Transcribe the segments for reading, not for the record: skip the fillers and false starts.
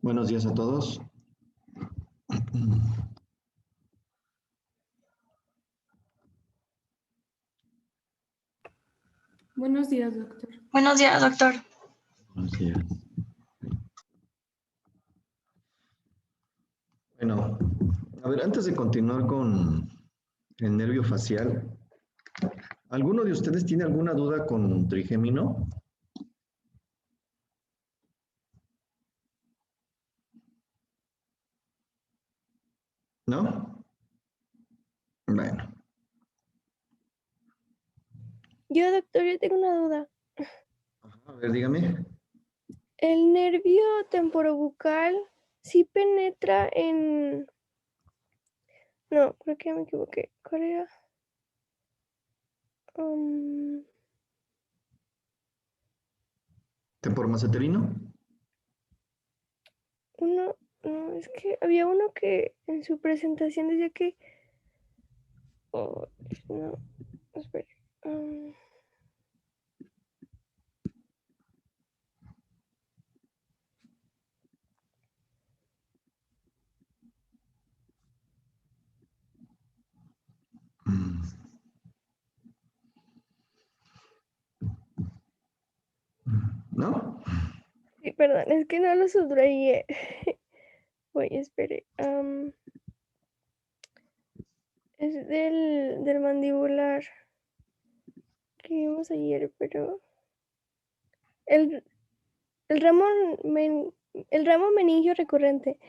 Buenos días a todos. Buenos días, doctor. Buenos días, doctor. Buenos días. Bueno, a ver, antes de continuar con el nervio facial, ¿alguno de ustedes tiene alguna duda con trigémino? ¿No? Bueno. Yo, doctor, yo tengo una duda. A ver, dígame. ¿El nervio temporobucal sí penetra en...? No, creo que me equivoqué. ¿Cuál era? ¿Temporomaceterino? No, es que había uno que en su presentación decía que... Oh, no, espera. ¿No? Sí, perdón, es que no lo subrayé. Voy, espere. Es del mandibular que vimos ayer, pero... El ramo, el ramo meningio recurrente,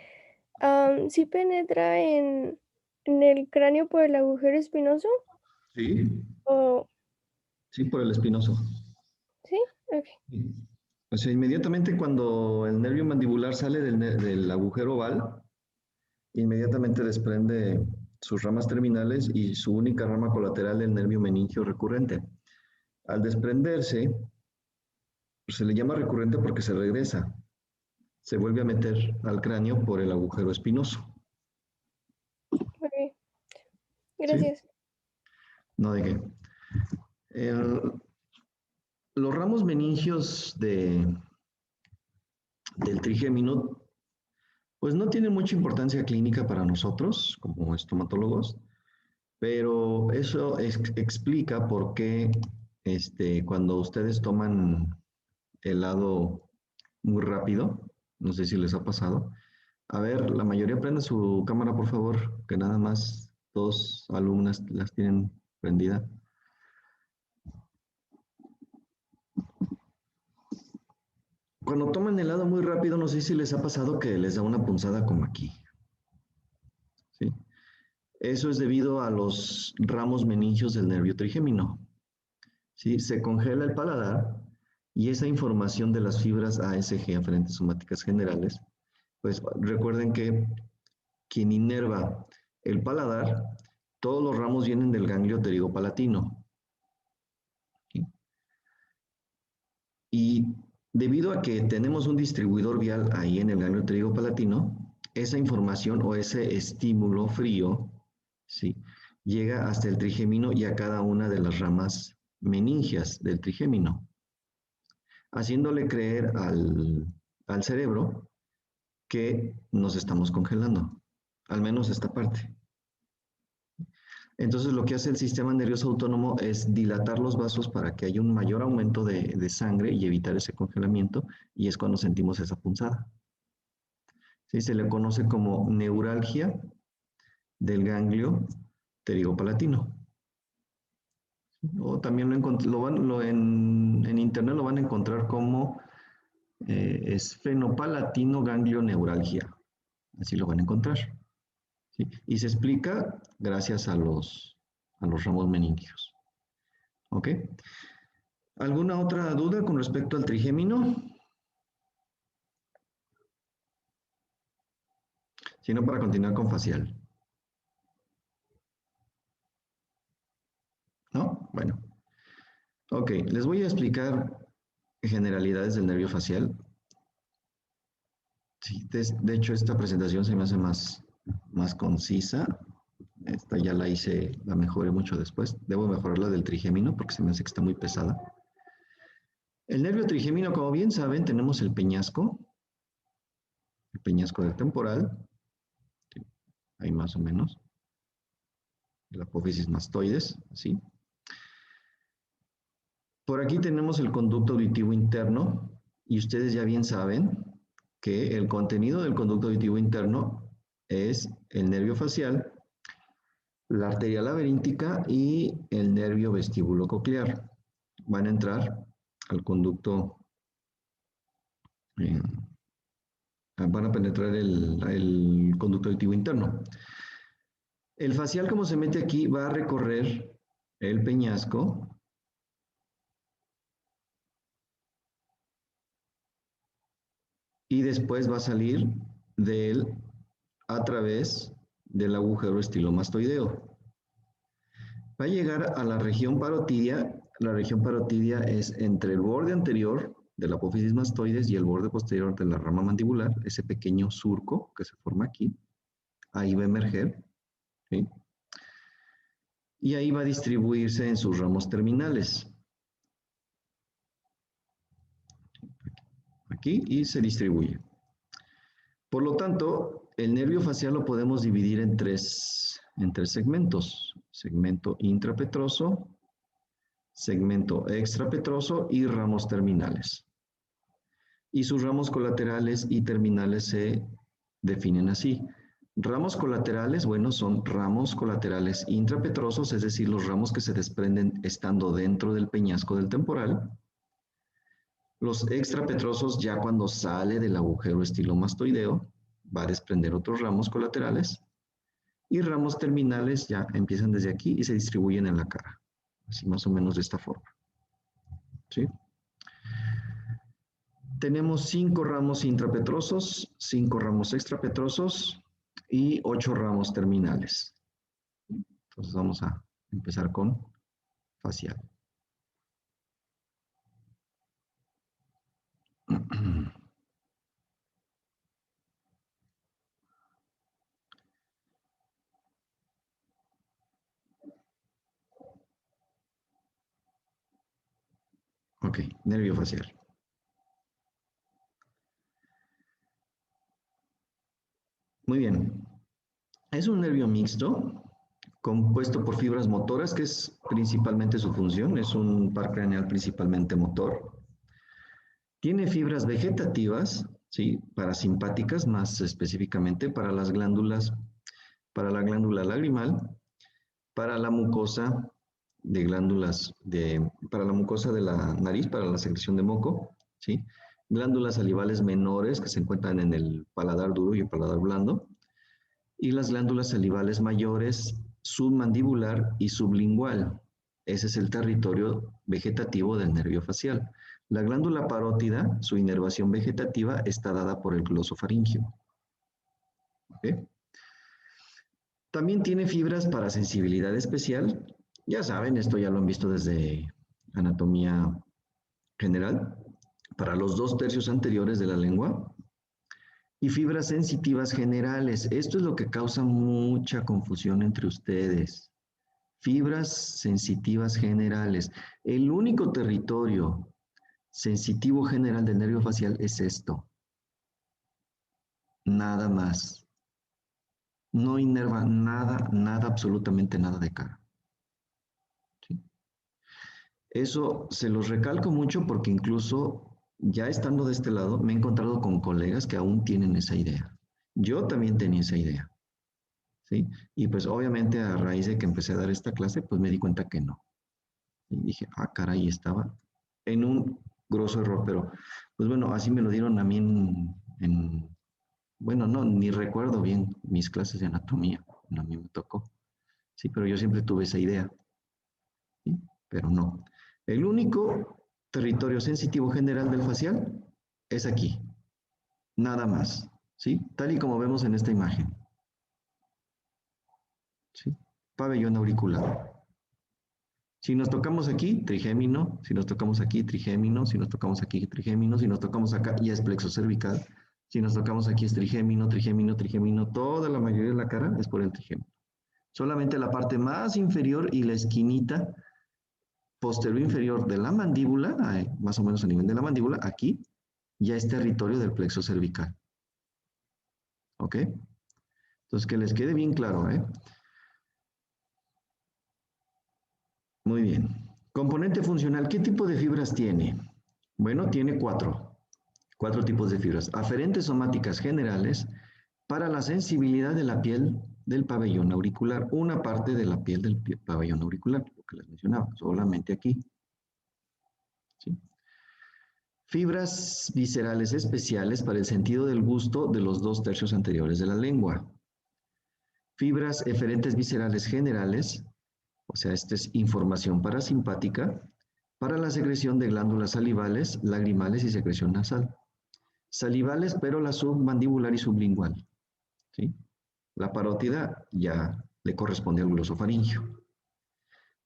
¿sí penetra en el cráneo por el agujero espinoso? Sí. ¿O Sí, por el espinoso. sí? Ok. O sea, inmediatamente cuando el nervio mandibular sale del agujero oval, inmediatamente desprende sus ramas terminales y su única rama colateral, el nervio meningio recurrente. Al desprenderse, pues, se le llama recurrente porque se regresa, se vuelve a meter al cráneo por el agujero espinoso. Ok. ¿Sí? Gracias. No de qué. Los ramos meningios del trigémino, pues no tienen mucha importancia clínica para nosotros como estomatólogos, pero eso explica por qué cuando ustedes toman helado muy rápido, no sé si les ha pasado. A ver, la mayoría prende su cámara, por favor, que nada más dos alumnas las tienen prendida. Cuando toman helado muy rápido, no sé si les ha pasado que les da una punzada como aquí. ¿Sí? Eso es debido a los ramos meningios del nervio trigémino. ¿Sí? Se congela el paladar y esa información de las fibras ASG, aferentes somáticas generales, pues recuerden que quien inerva el paladar, todos los ramos vienen del ganglio pterigopalatino. ¿Sí? Y debido a que tenemos un distribuidor vial ahí en el ganglio pterigopalatino, esa información o ese estímulo frío, ¿sí?, llega hasta el trigémino y a cada una de las ramas meningias del trigémino, haciéndole creer al cerebro que nos estamos congelando, al menos esta parte. Entonces lo que hace el sistema nervioso autónomo es dilatar los vasos para que haya un mayor aumento de sangre y evitar ese congelamiento, y es cuando sentimos esa punzada. ¿Sí? Se le conoce como neuralgia del ganglio pterigopalatino. O también en internet lo van a encontrar como esfenopalatino ganglio neuralgia. Así lo van a encontrar. ¿Sí? Y se explica gracias a los ramos meningios. ¿Ok? ¿Alguna otra duda con respecto al trigémino? Si no, para continuar con facial. ¿No? Bueno. Ok, les voy a explicar generalidades del nervio facial. Sí, de hecho, esta presentación se me hace más concisa. Esta ya la mejoré mucho después. Debo mejorarla del trigémino porque se me hace que está muy pesada. El nervio trigémino, como bien saben, tenemos el peñasco del temporal, sí, ahí más o menos, el apófisis mastoides, ¿sí? Por aquí tenemos el conducto auditivo interno y ustedes ya bien saben que el contenido del conducto auditivo interno es el nervio facial, la arteria laberíntica y el nervio vestíbulo coclear. Van a entrar al conducto, eh, van a penetrar el conducto auditivo interno. El facial, como se mete aquí, va a recorrer el peñasco y después va a salir a través del agujero estilomastoideo. Va a llegar a la región parotidia. La región parotidia es entre el borde anterior de la apófisis mastoides y el borde posterior de la rama mandibular, ese pequeño surco que se forma aquí. Ahí va a emerger, ¿sí? Y ahí va a distribuirse en sus ramos terminales. Aquí y se distribuye. Por lo tanto, el nervio facial lo podemos dividir en tres segmentos. Segmento intrapetroso, segmento extrapetroso y ramos terminales. Y sus ramos colaterales y terminales se definen así. Ramos colaterales, bueno, son ramos colaterales intrapetrosos, es decir, los ramos que se desprenden estando dentro del peñasco del temporal. Los extrapetrosos, ya cuando sale del agujero estilomastoideo, va a desprender otros ramos colaterales. Y ramos terminales ya empiezan desde aquí y se distribuyen en la cara. Así más o menos de esta forma. ¿Sí? Tenemos 5 ramos intrapetrosos, 5 ramos extrapetrosos y 8 ramos terminales. Entonces vamos a empezar con facial. Ok, nervio facial. Muy bien. Es un nervio mixto, compuesto por fibras motoras, que es principalmente su función. Es un par craneal principalmente motor. Tiene fibras vegetativas, ¿sí? Parasimpáticas, más específicamente para las glándulas, para la glándula lagrimal, para la mucosa de para la mucosa de la nariz, para la secreción de moco, ¿sí? Glándulas salivales menores que se encuentran en el paladar duro y el paladar blando, y las glándulas salivales mayores, submandibular y sublingual. Ese es el territorio vegetativo del nervio facial. La glándula parótida, su inervación vegetativa, está dada por el glosofaringio. ¿Okay? También tiene fibras para sensibilidad especial. Ya saben, esto ya lo han visto desde anatomía general, para los 2/3 anteriores de la lengua. Y fibras sensitivas generales. Esto es lo que causa mucha confusión entre ustedes. Fibras sensitivas generales. El único territorio sensitivo general del nervio facial es esto. Nada más. No inerva nada, nada, absolutamente nada de cara. ¿Sí? Eso se los recalco mucho porque incluso ya estando de este lado me he encontrado con colegas que aún tienen esa idea. Yo también tenía esa idea. ¿Sí? Y pues obviamente a raíz de que empecé a dar esta clase, pues me di cuenta que no. Y dije, ah, caray, estaba en un grosso error, pero pues bueno, así me lo dieron a mí bueno, no, ni recuerdo bien mis clases de anatomía, a mí me tocó, sí, pero yo siempre tuve esa idea, ¿sí? Pero no. El único territorio sensitivo general del facial es aquí, nada más, ¿sí? Tal y como vemos en esta imagen, ¿sí? Pabellón auricular. Si nos tocamos aquí, trigémino, si nos tocamos aquí, trigémino, si nos tocamos aquí, trigémino, si nos tocamos acá, ya es plexo cervical. Si nos tocamos aquí es trigémino, trigémino, trigémino, toda la mayoría de la cara es por el trigémino. Solamente la parte más inferior y la esquinita posterior inferior de la mandíbula, más o menos a nivel de la mandíbula, aquí, ya es territorio del plexo cervical. ¿Ok? Entonces, que les quede bien claro, ¿eh? Muy bien. Componente funcional, ¿qué tipo de fibras tiene? Bueno, tiene cuatro tipos de fibras. Aferentes somáticas generales para la sensibilidad de la piel del pabellón auricular, una parte de la piel del pabellón auricular, lo que les mencionaba, solamente aquí. ¿Sí? Fibras viscerales especiales para el sentido del gusto de los 2/3 anteriores de la lengua. Fibras eferentes viscerales generales, o sea, esta es información parasimpática, para la secreción de glándulas salivales, lagrimales y secreción nasal. Salivales, pero la submandibular y sublingual. ¿Sí? La parótida ya le corresponde al glosofaringio.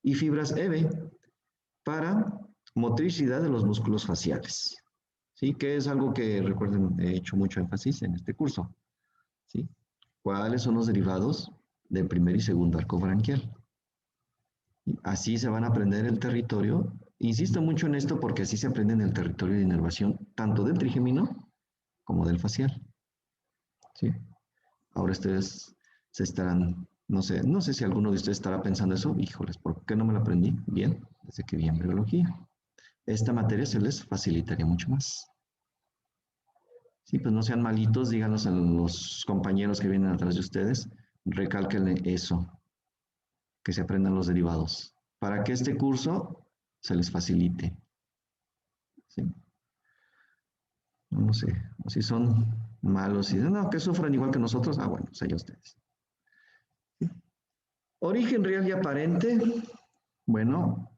Y fibras EVE para motricidad de los músculos faciales. ¿Sí? Que es algo que, recuerden, he hecho mucho énfasis en este curso. ¿Sí? ¿Cuáles son los derivados del primer y segundo arco branquial? Así se van a aprender el territorio. Insisto mucho en esto porque así se aprende en el territorio de inervación, tanto del trigémino como del facial. ¿Sí? Ahora ustedes se estarán, no sé si alguno de ustedes estará pensando eso, híjoles, ¿por qué no me lo aprendí? Bien, desde que vi embriología. Esta materia se les facilitaría mucho más. Sí, pues no sean malitos, díganos a los compañeros que vienen atrás de ustedes, recálquenle eso, que se aprendan los derivados, para que este curso se les facilite. ¿Sí? No sé, o si son malos y no, que sufran igual que nosotros, bueno, pues allá ustedes. ¿Sí? Origen real y aparente, bueno,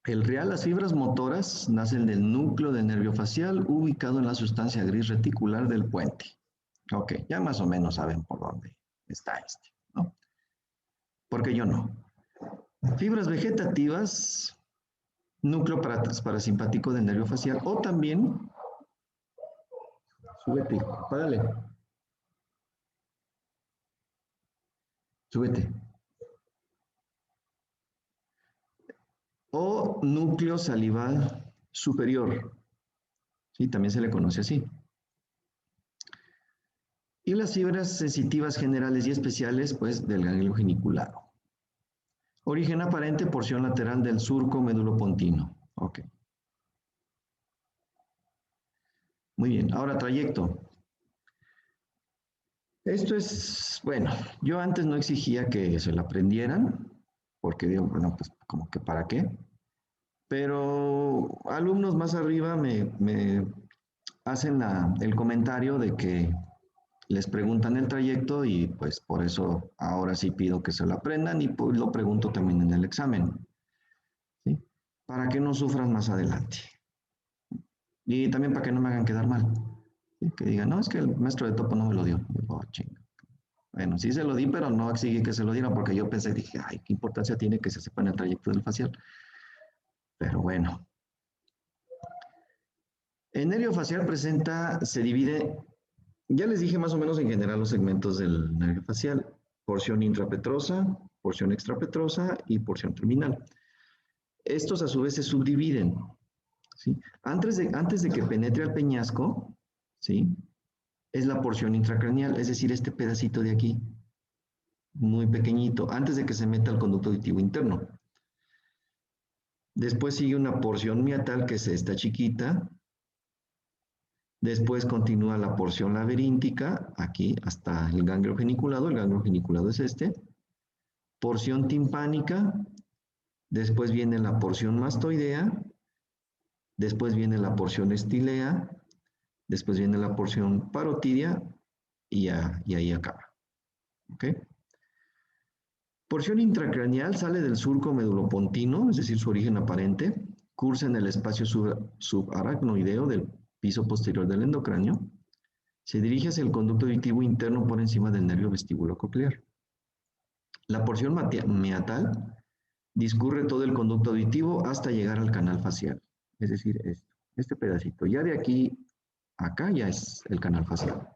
el real, las fibras motoras nacen del núcleo del nervio facial ubicado en la sustancia gris reticular del puente. Ok, ya más o menos saben por dónde está este, ¿no? Porque yo no. Fibras vegetativas, núcleo parasimpático del nervio facial, o también, súbete, párale, súbete, o núcleo salival superior, ¿sí? También se le conoce así. Y las fibras sensitivas generales y especiales, pues, del ganglio geniculado. Origen aparente, porción lateral del surco medulopontino. Ok. Muy bien, ahora trayecto. Esto es, bueno, yo antes no exigía que se lo aprendieran, porque digo, bueno, pues como que para qué. Pero alumnos más arriba me hacen el comentario de que les preguntan el trayecto y pues por eso ahora sí pido que se lo aprendan y pues lo pregunto también en el examen, ¿sí? Para que no sufran más adelante. Y también para que no me hagan quedar mal. ¿Sí? Que digan, no, es que el maestro de topo no me lo dio. Y digo, oh, chinga. Bueno, sí se lo di, pero no exigí que se lo diera porque yo pensé, dije, ay, qué importancia tiene que se sepan el trayecto del facial. Pero bueno. El nervio facial se divide, ya les dije más o menos en general los segmentos del nervio facial, porción intrapetrosa, porción extrapetrosa y porción terminal. Estos a su vez se subdividen, ¿sí? Antes de que penetre al peñasco, ¿sí? Es la porción intracraneal, es decir, este pedacito de aquí, muy pequeñito, antes de que se meta al conducto auditivo interno. Después sigue una porción miatal, que es esta chiquita. Después continúa la porción laberíntica, aquí hasta el ganglio geniculado es este. Porción timpánica, después viene la porción mastoidea, después viene la porción estilea, después viene la porción parotidia y ahí acaba. ¿Ok? Porción intracraneal sale del surco medulopontino, es decir, su origen aparente, cursa en el espacio subaracnoideo del piso posterior del endocráneo, se dirige hacia el conducto auditivo interno por encima del nervio vestíbulo coclear. La porción meatal discurre todo el conducto auditivo hasta llegar al canal facial. Es decir, este pedacito. Ya de aquí a acá ya es el canal facial.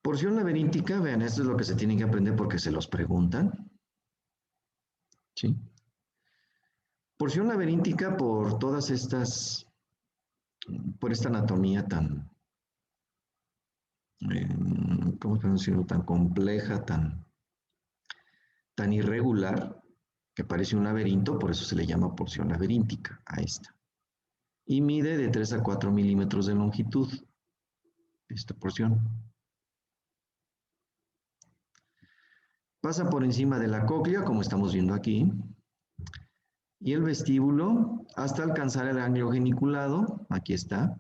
Porción laberíntica, vean, esto es lo que se tiene que aprender porque se los preguntan. ¿Sí? Porción laberíntica por todas estas, por esta anatomía tan, ¿cómo podemos decirlo? Tan compleja, tan irregular, que parece un laberinto, por eso se le llama porción laberíntica a esta. Y mide de 3 a 4 milímetros de longitud, esta porción. Pasa por encima de la cóclea, como estamos viendo aquí, y el vestíbulo hasta alcanzar el ganglio geniculado, aquí está,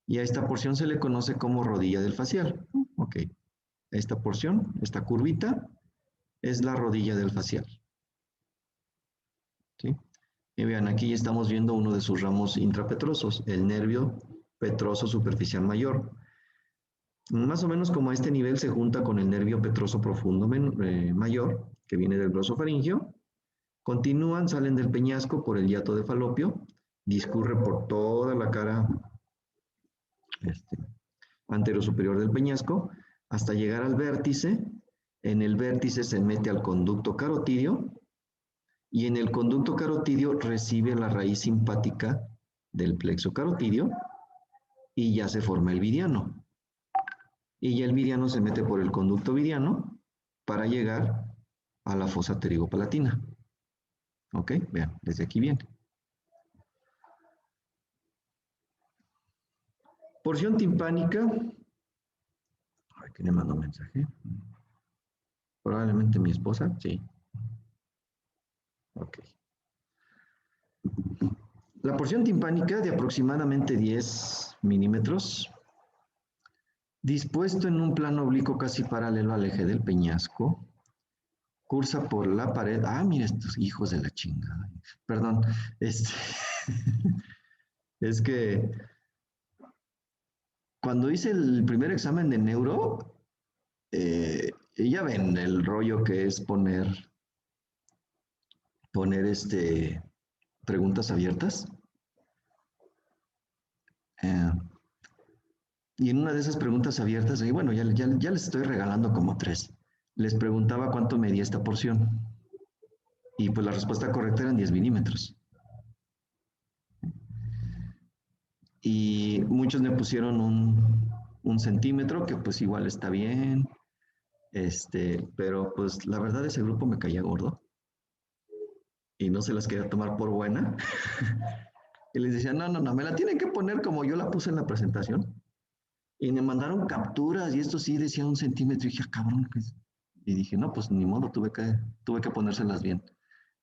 y a esta porción se le conoce como rodilla del facial. Ok, esta porción, esta curvita, es la rodilla del facial. ¿Sí? Y vean, aquí estamos viendo uno de sus ramos intrapetrosos, el nervio petroso superficial mayor. Más o menos como a este nivel se junta con el nervio petroso profundo mayor, que viene del glosofaringio. Continúan, salen del peñasco por el hiato de falopio, discurre por toda la cara antero superior del peñasco, hasta llegar al vértice. En el vértice se mete al conducto carotidio, y en el conducto carotidio recibe la raíz simpática del plexo carotidio, y ya se forma el viriano. Y ya el viriano se mete por el conducto viriano para llegar a la fosa pterigopalatina. ¿Ok? Vean, desde aquí viene. Porción timpánica. Ay, ¿quién le mandó un mensaje? Probablemente mi esposa, sí. Ok. La porción timpánica de aproximadamente 10 milímetros, dispuesto en un plano oblicuo casi paralelo al eje del peñasco, cursa por la pared. Ah, mira estos hijos de la chingada. Perdón, es que cuando hice el primer examen de neuro, ya ven el rollo que es poner preguntas abiertas. Y en una de esas preguntas abiertas, y bueno, ya les estoy regalando como 3. Les preguntaba cuánto medía esta porción. Y pues la respuesta correcta eran 10 milímetros. Y muchos me pusieron un centímetro, que pues igual está bien. Pero pues la verdad ese grupo me caía gordo. Y no se las quería tomar por buena. Y les decía, no, me la tienen que poner como yo la puse en la presentación. Y me mandaron capturas y esto sí decía 1 centímetro. Y dije, cabrón. Y dije, no, pues ni modo, tuve que ponérselas bien.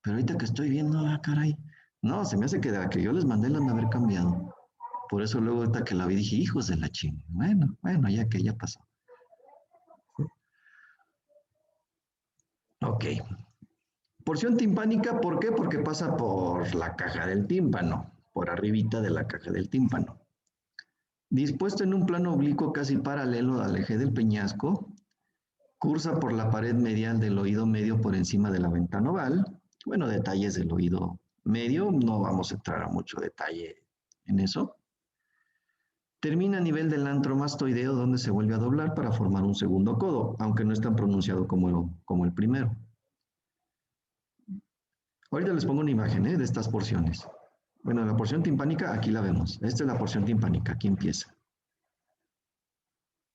Pero ahorita que estoy viendo, caray. No, se me hace que de la que yo les mandé la han de haber cambiado. Por eso luego ahorita que la vi dije, hijos de la ching. Bueno, ya que ya pasó. Ok. Porción timpánica, ¿por qué? Porque pasa por la caja del tímpano, por arribita de la caja del tímpano. Dispuesto en un plano oblicuo casi paralelo al eje del peñasco, cursa por la pared medial del oído medio por encima de la ventana oval. Bueno, detalles del oído medio, no vamos a entrar a mucho detalle en eso. Termina a nivel del antromastoideo, donde se vuelve a doblar para formar un segundo codo, aunque no es tan pronunciado como el primero. Ahorita les pongo una imagen de estas porciones. Bueno, la porción timpánica, aquí la vemos. Esta es la porción timpánica, aquí empieza.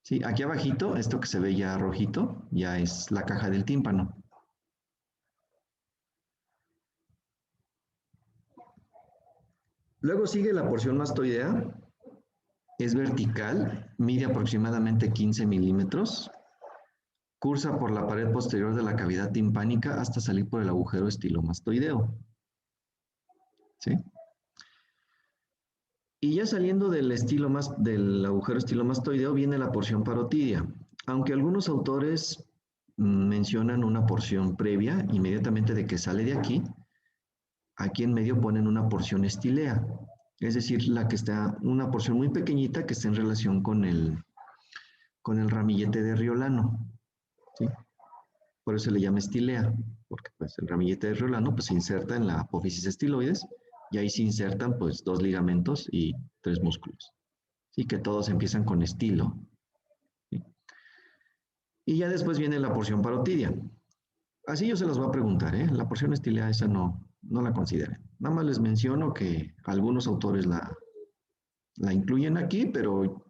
Sí, aquí abajito, esto que se ve ya rojito, ya es la caja del tímpano. Luego sigue la porción mastoidea, es vertical, mide aproximadamente 15 milímetros, cursa por la pared posterior de la cavidad timpánica hasta salir por el agujero estilomastoideo. ¿Sí? Y ya saliendo del agujero estilomastoideo viene la porción parotidia, aunque algunos autores mencionan una porción previa, inmediatamente de que sale de aquí en medio ponen una porción estilea, es decir, una porción muy pequeñita que está en relación con el ramillete de Riolano. ¿Sí? Por eso se le llama estilea, porque pues el ramillete de Riolano pues se inserta en la apófisis estiloides y ahí se insertan pues 2 ligamentos y 3 músculos. Sí, que todos empiezan con estilo. ¿Sí? Y ya después viene la porción parotidia. Así yo se los voy a preguntar, ¿eh? La porción estilea esa no la consideren. Nada más les menciono que algunos autores la incluyen aquí, pero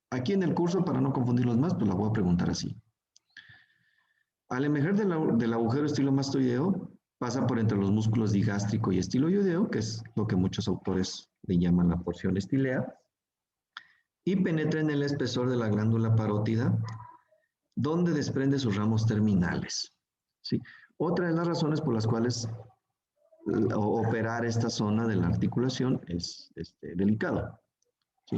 aquí en el curso, para no confundirlos más, pues la voy a preguntar así. Al emerger del agujero estilomastoideo, pasa por entre los músculos digástrico y estiloideo, que es lo que muchos autores le llaman la porción estilea, y penetra en el espesor de la glándula parótida, donde desprende sus ramos terminales. ¿Sí? Otra de las razones por las cuales operar esta zona de la articulación es delicado. ¿Sí?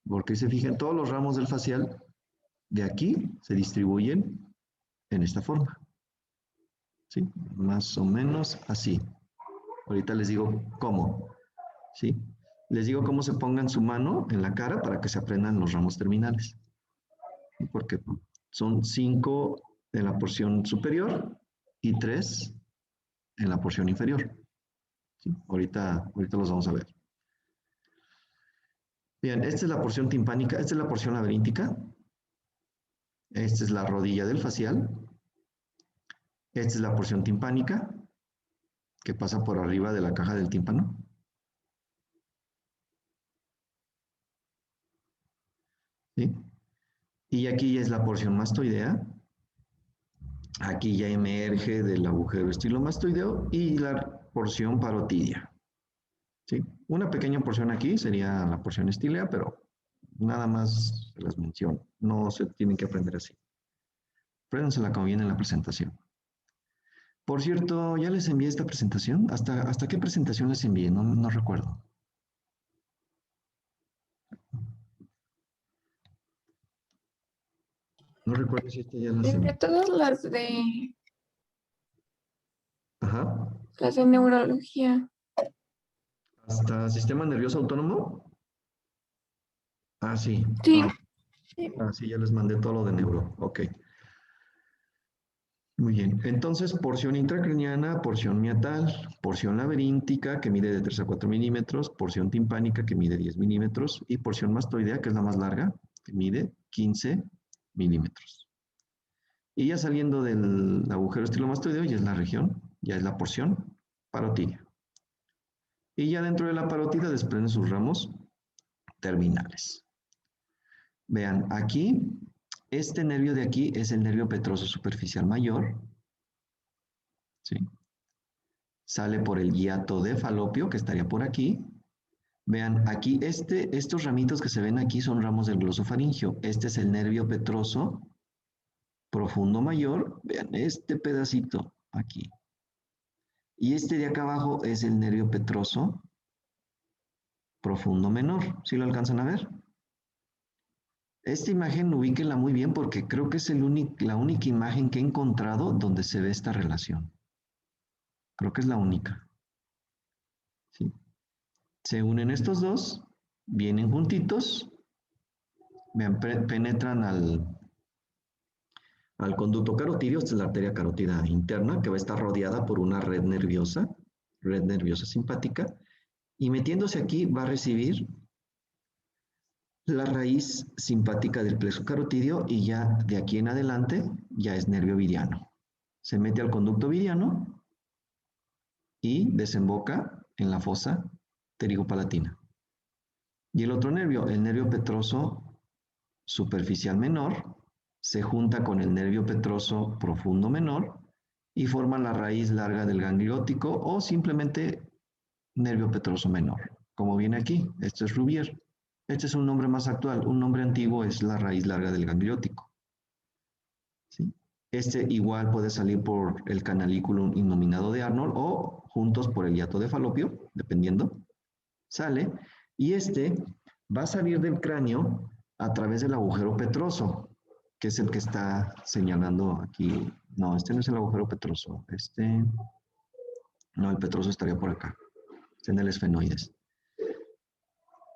Porque se fijan, todos los ramos del facial de aquí se distribuyen en esta forma. ¿Sí? Más o menos así. Ahorita les digo cómo. ¿Sí? Les digo cómo se pongan su mano en la cara para que se aprendan los ramos terminales. Porque son 5 en la porción superior y 3 en la porción inferior. ¿Sí? Ahorita los vamos a ver. Bien, esta es la porción timpánica, esta es la porción laberíntica. Esta es la rodilla del facial. Esta es la porción timpánica, que pasa por arriba de la caja del tímpano. ¿Sí? Y aquí ya es la porción mastoidea. Aquí ya emerge del agujero estilomastoideo y la porción parotidia. ¿Sí? Una pequeña porción aquí sería la porción estilea, pero nada más se las menciono. No se tienen que aprender así. Apréndansela como viene en la presentación. Por cierto, ¿ya les envié esta presentación? ¿Hasta qué presentación les envié? No recuerdo. No recuerdo si esta ya las Entre envié. todas Ajá. las de neurología. ¿Hasta sistema nervioso autónomo? Ah, sí. Sí, Sí, ya les mandé todo lo de neuro. Ok. Muy bien. Entonces, porción intracraniana, porción miatal, porción laberíntica, que mide de 3 a 4 milímetros, porción timpánica, que mide 10 milímetros, y porción mastoidea, que es la más larga, que mide 15 milímetros. Y ya saliendo del agujero estilomastoideo, ya es la región, ya es la porción parotidia. Y ya dentro de la parótida desprenden sus ramos terminales. Vean, aquí, este nervio de aquí es el nervio petroso superficial mayor, ¿sí? Sale por el hiato de falopio, que estaría por aquí. Vean, aquí estos ramitos que se ven aquí son ramos del glosofaringio. Este es el nervio petroso profundo mayor. Vean, este pedacito aquí. Y este de acá abajo es el nervio petroso profundo menor. ¿Sí lo alcanzan a ver? Esta imagen ubíquenla muy bien porque creo que es la única imagen que he encontrado donde se ve esta relación. Creo que es la única. ¿Sí? Se unen estos dos, vienen juntitos, vean, penetran al conducto carotídeo, esta es la arteria carótida interna, que va a estar rodeada por una red nerviosa simpática, y metiéndose aquí va a recibir la raíz simpática del plexo carotídeo y ya de aquí en adelante ya es nervio viriano. Se mete al conducto viriano y desemboca en la fosa pterigopalatina. Y el otro nervio, el nervio petroso superficial menor, se junta con el nervio petroso profundo menor y forman la raíz larga del gangliótico o simplemente nervio petroso menor. Como viene aquí, esto es Rubier. Este es un nombre más actual, un nombre antiguo es la raíz larga del gangliótico. ¿Sí? Este igual puede salir por el canalículum innominado de Arnold o juntos por el hiato de Falopio, dependiendo. Sale y este va a salir del cráneo a través del agujero petroso, que es el que está señalando aquí. No, este no es el agujero petroso. No, el petroso estaría por acá. Está en el esfenoides.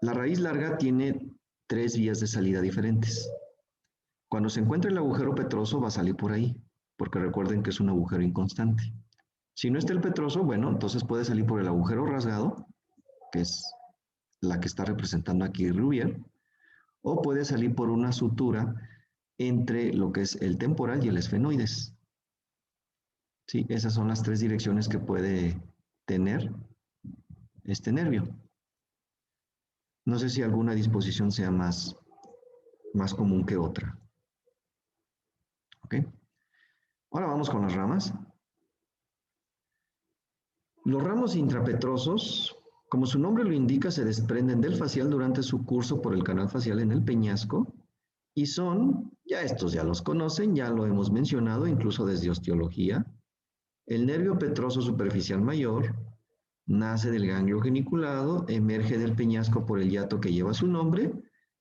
La raíz larga tiene 3 vías de salida diferentes. Cuando se encuentra el agujero petroso va a salir por ahí, porque recuerden que es un agujero inconstante. Si no está el petroso, bueno, entonces puede salir por el agujero rasgado, que es la que está representando aquí Rubier, o puede salir por una sutura entre lo que es el temporal y el esfenoides. Sí, esas son las tres direcciones que puede tener este nervio. No sé si alguna disposición sea más común que otra. ¿Ok? Ahora vamos con las ramas. Los ramos intrapetrosos, como su nombre lo indica, se desprenden del facial durante su curso por el canal facial en el peñasco y son, ya estos ya los conocen, ya lo hemos mencionado, incluso desde osteología. El nervio petroso superficial mayor nace del ganglio geniculado, emerge del peñasco por el hiato que lleva su nombre,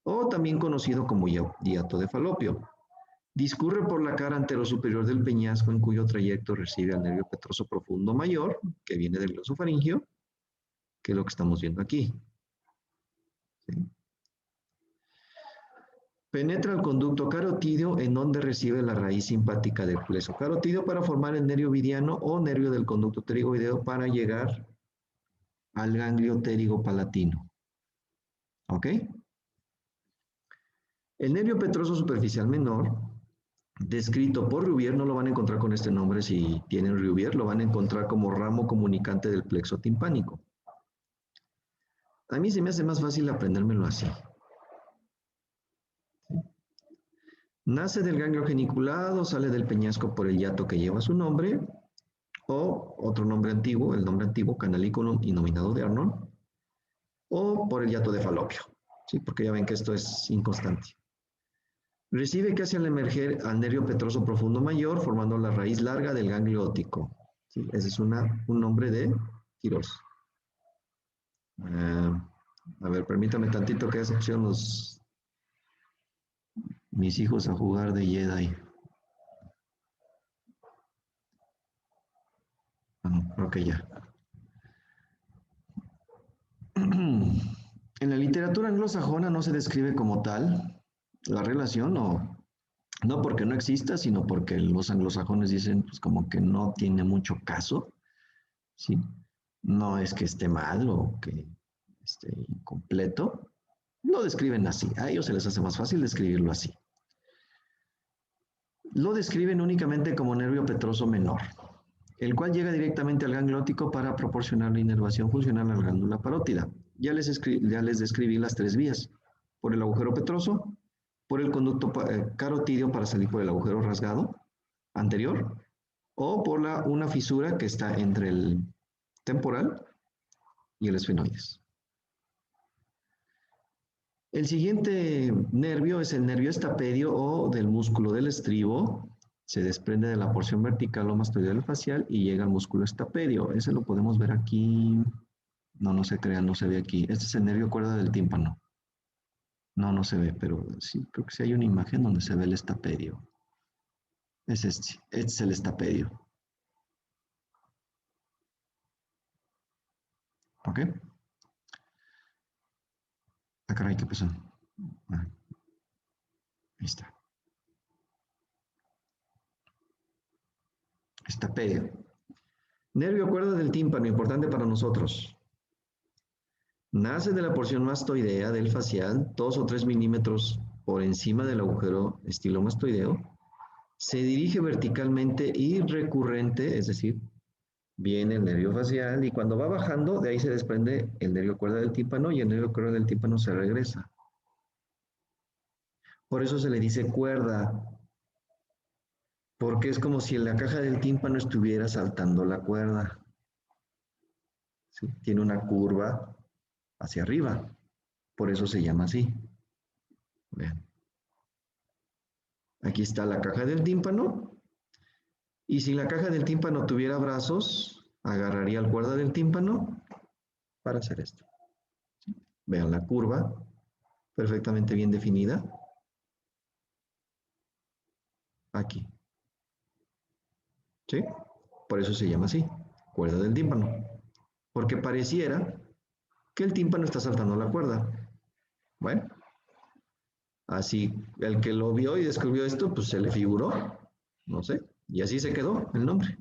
o también conocido como hiato de Falopio. Discurre por la cara anterosuperior del peñasco, en cuyo trayecto recibe al nervio petroso profundo mayor, que viene del glosofaringio, que es lo que estamos viendo aquí. ¿Sí? Penetra el conducto carotídeo, en donde recibe la raíz simpática del plexo carotídeo para formar el nervio vidiano o nervio del conducto pterigoideo para llegar al ganglio pterigopalatino. ¿Ok? El nervio petroso superficial menor, descrito por Rubier, no lo van a encontrar con este nombre si tienen Rubier, lo van a encontrar como ramo comunicante del plexo timpánico. A mí se me hace más fácil aprendérmelo así. ¿Sí? Nace del ganglio geniculado, sale del peñasco por el hiato que lleva su nombre, o otro nombre antiguo, el nombre antiguo, canaliculum innominado de Arnold, o por el hiato de Falopio, ¿sí? Porque ya ven que esto es inconstante. Recibe casi al emerger al nervio petroso profundo mayor, formando la raíz larga del ganglio óptico. ¿Sí? Ese es un nombre de Quirós. A ver, permítame tantito que acepción mis hijos a jugar de Jedi. Ok, ya. En la literatura anglosajona no se describe como tal la relación, no porque no exista, sino porque los anglosajones dicen pues como que no tiene mucho caso, ¿sí? No es que esté mal o que esté incompleto, lo describen así, a ellos se les hace más fácil describirlo así. Lo describen únicamente como nervio petroso menor, el cual llega directamente al ganglio óptico para proporcionar la inervación funcional a la glándula parótida. Ya les describí las tres vías, por el agujero petroso, por el conducto carotídeo para salir por el agujero rasgado anterior, o por una fisura que está entre el temporal y el esfenoides. El siguiente nervio es el nervio estapedio o del músculo del estribo. Se desprende de la porción vertical o mastoidal facial y llega al músculo estapedio. Ese lo podemos ver aquí. No se crean, no se ve aquí. Este es el nervio cuerda del tímpano. No se ve, pero sí, creo que sí hay una imagen donde se ve el estapedio. Es este es el estapedio. ¿Ok? Ah, caray, ¿qué pasó? Ah, ahí está. Estapedio. Nervio cuerda del tímpano, importante para nosotros. Nace de la porción mastoidea del facial, 2 o 3 milímetros por encima del agujero estilomastoideo. Se dirige verticalmente y recurrente, es decir, viene el nervio facial y cuando va bajando, de ahí se desprende el nervio cuerda del tímpano y el nervio cuerda del tímpano se regresa. Por eso se le dice cuerda, porque es como si en la caja del tímpano estuviera saltando la cuerda. ¿Sí? Tiene una curva hacia arriba, por eso se llama así. Vean. Aquí está la caja del tímpano. Y si la caja del tímpano tuviera brazos, agarraría la cuerda del tímpano para hacer esto. Vean la curva, perfectamente bien definida. Aquí. ¿Sí? Por eso se llama así, cuerda del tímpano. Porque pareciera que el tímpano está saltando la cuerda. Bueno, así el que lo vio y descubrió esto, pues se le figuró, no sé, Y así se quedó el nombre.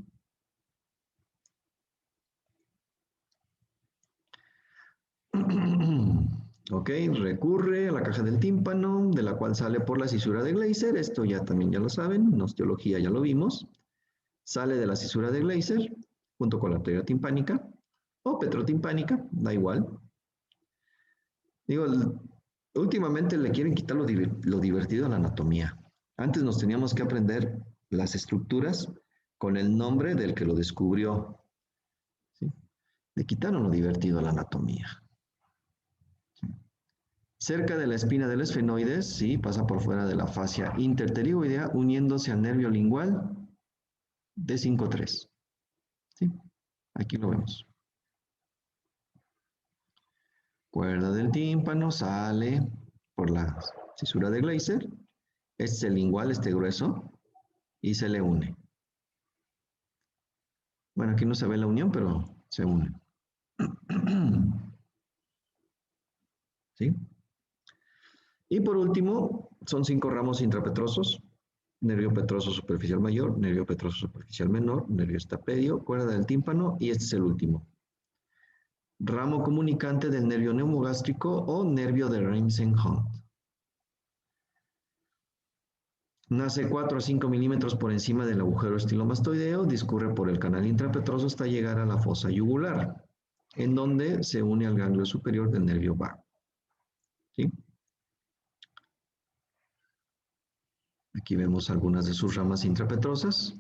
Ok, recurre a la caja del tímpano, de la cual sale por la cisura de Gleiser. Esto ya también ya lo saben, en osteología ya lo vimos. Sale de la cisura de Gleiser, junto con la arteria timpánica, o petrotimpánica, da igual. Digo, últimamente le quieren quitar lo divertido a la anatomía. Antes nos teníamos que aprender las estructuras con el nombre del que lo descubrió. ¿Sí? Le quitaron lo divertido a la anatomía. Cerca de la espina del esfenoides, sí, pasa por fuera de la fascia interpterigoidea, uniéndose al nervio lingual de 5-3. ¿Sí? Aquí lo vemos. Cuerda del tímpano sale por la cisura de Gleiser. Este es el lingual, este grueso, y se le une. Bueno, aquí no se ve la unión, pero se une. ¿Sí? Y por último, son 5 ramos intrapetrosos: nervio petroso superficial mayor, nervio petroso superficial menor, nervio estapedio, cuerda del tímpano, y este es el último. Ramo comunicante del nervio neumogástrico o nervio de Ramsay-Hunt. Nace 4 a 5 milímetros por encima del agujero estilomastoideo, discurre por el canal intrapetroso hasta llegar a la fosa yugular, en donde se une al ganglio superior del nervio vago. ¿Sí? Aquí vemos algunas de sus ramas intrapetrosas.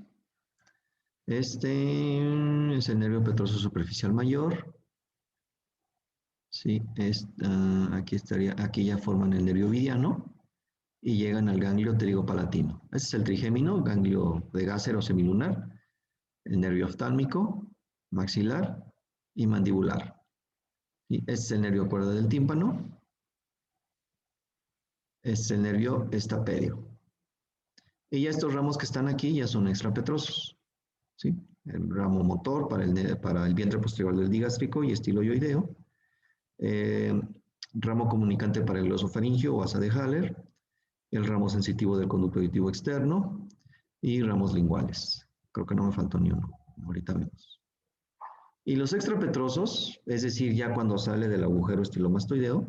Este es el nervio petroso superficial mayor. Sí, aquí ya forman el nervio vidiano y llegan al ganglio pterigopalatino. Este es el trigémino, ganglio de Gásser o semilunar, el nervio oftálmico, maxilar y mandibular. ¿Sí? Este es el nervio cuerda del tímpano. Este es el nervio estapedio. Y ya estos ramos que están aquí ya son extrapetrosos. ¿Sí? El ramo motor para el vientre posterior del digástrico y estiloioideo. Ramo comunicante para el glosofaringio o asa de Haller. El ramo sensitivo del conducto auditivo externo. Y ramos linguales. Creo que no me faltó ni uno. Ahorita vemos. Y los extrapetrosos, es decir, ya cuando sale del agujero estilomastoideo,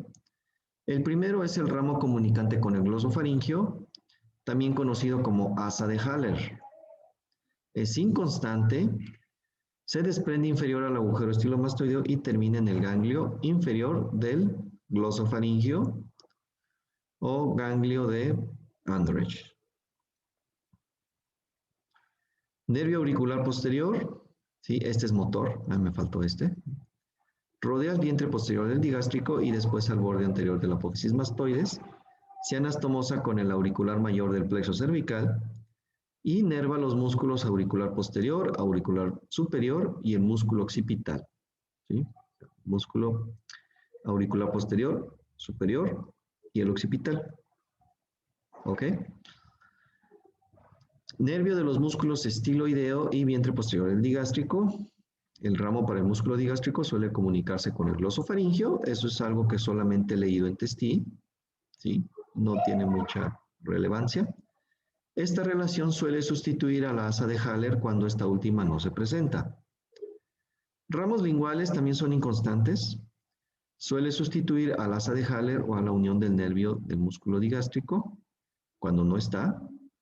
el primero es el ramo comunicante con el glosofaringio, también conocido como asa de Haller. Es inconstante, se desprende inferior al agujero estilomastoideo y termina en el ganglio inferior del glosofaringio o ganglio de Andrich. Nervio auricular posterior, ¿sí? Este es motor, me faltó este. Rodea el vientre posterior del digástrico y después al borde anterior de la apófisis mastoides. Se anastomosa con el auricular mayor del plexo cervical. Inerva los músculos auricular posterior, auricular superior y el músculo occipital. ¿Sí? Músculo auricular posterior, superior y el occipital. ¿Ok? Nervio de los músculos estiloideo y vientre posterior del digástrico. El ramo para el músculo digástrico suele comunicarse con el glosofaringio. Eso es algo que solamente he leído en Testí. ¿Sí? No tiene mucha relevancia. Esta relación suele sustituir a la asa de Haller cuando esta última no se presenta. Ramos linguales también son inconstantes. Suele sustituir al asa de Haller o a la unión del nervio del músculo digástrico cuando no está,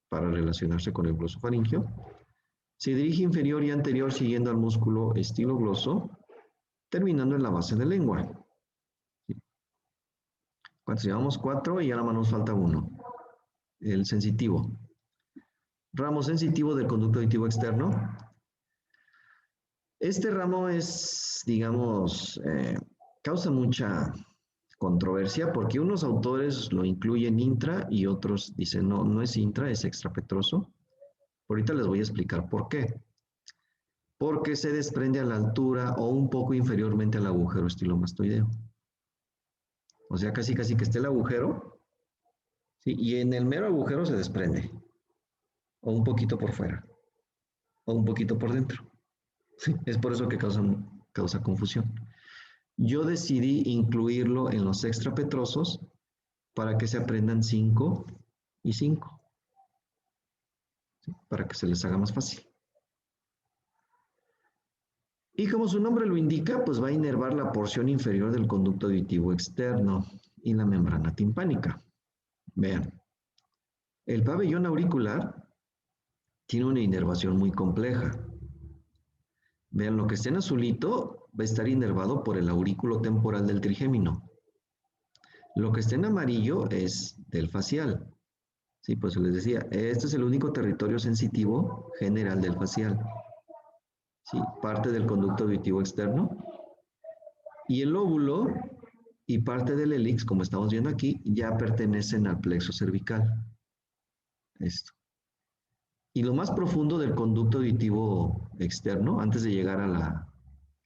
para relacionarse con el glosofaringio. Se dirige inferior y anterior siguiendo al músculo estilogloso, terminando en la base de lengua. ¿Cuántos llevamos? 4 y ahora más nos falta uno. El sensitivo. Ramo sensitivo del conducto auditivo externo. Este ramo es, digamos, causa mucha controversia porque unos autores lo incluyen intra y otros dicen no, no es intra, es extrapetroso. Ahorita les voy a explicar por qué. Porque se desprende a la altura o un poco inferiormente al agujero estilomastoideo. O sea, casi que esté el agujero, ¿sí? Y en el mero agujero se desprende. O un poquito por fuera. O un poquito por dentro. ¿Sí? Es por eso que causa confusión. Yo decidí incluirlo en los extrapetrosos para que se aprendan 5 y 5. ¿sí? Para que se les haga más fácil. Y como su nombre lo indica, pues va a inervar la porción inferior del conducto auditivo externo y la membrana timpánica. Vean, el pabellón auricular tiene una inervación muy compleja. Vean, lo que está en azulito va a estar inervado por el aurículo temporal del trigémino. Lo que está en amarillo es del facial. Sí, pues les decía, este es el único territorio sensitivo general del facial. Sí, parte del conducto auditivo externo. Y el lóbulo y parte del hélix, como estamos viendo aquí, ya pertenecen al plexo cervical. Esto. Y lo más profundo del conducto auditivo externo, antes de llegar a la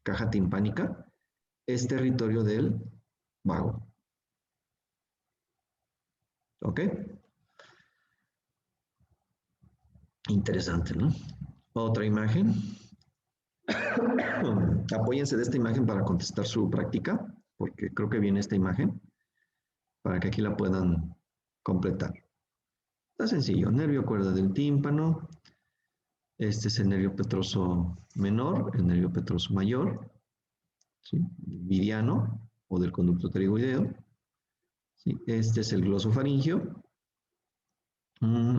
caja timpánica, es territorio del vago. ¿Ok? Interesante, ¿no? Otra imagen. Apóyense de esta imagen para contestar su práctica, porque creo que viene esta imagen, para que aquí la puedan completar. Está sencillo, nervio cuerda del tímpano. Este es el nervio petroso menor, el nervio petroso mayor, ¿sí? Meridiano o del conducto pterigoideo. ¿Sí? Este es el glosofaringio.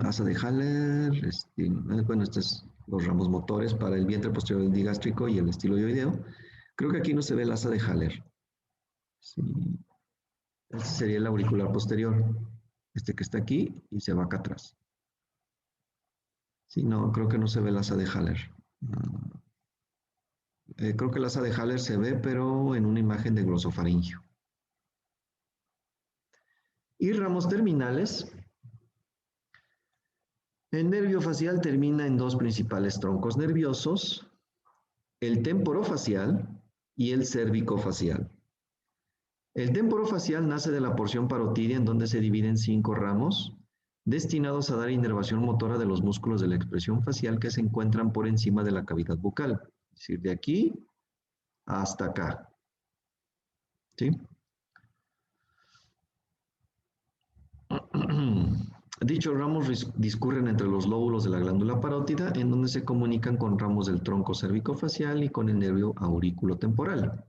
Asa de Haller, bueno, estos son los ramos motores para el vientre posterior del digástrico y el estiloideo. Creo que aquí no se ve el asa de Haller. Sí. Este sería el auricular posterior, este que está aquí y se va acá atrás. Sí, no, creo que no se ve el asa de Haller. Creo que el asa de Haller se ve, pero en una imagen de glosofaringio. Y ramos terminales. El nervio facial termina en dos principales troncos nerviosos, el temporofacial y el cervicofacial. El temporofacial nace de la porción parotidia en donde se divide en 5 ramos destinados a dar inervación motora de los músculos de la expresión facial que se encuentran por encima de la cavidad bucal, es decir, de aquí hasta acá. ¿Sí? Dichos ramos discurren entre los lóbulos de la glándula parótida, en donde se comunican con ramos del tronco cervicofacial y con el nervio aurículo-temporal,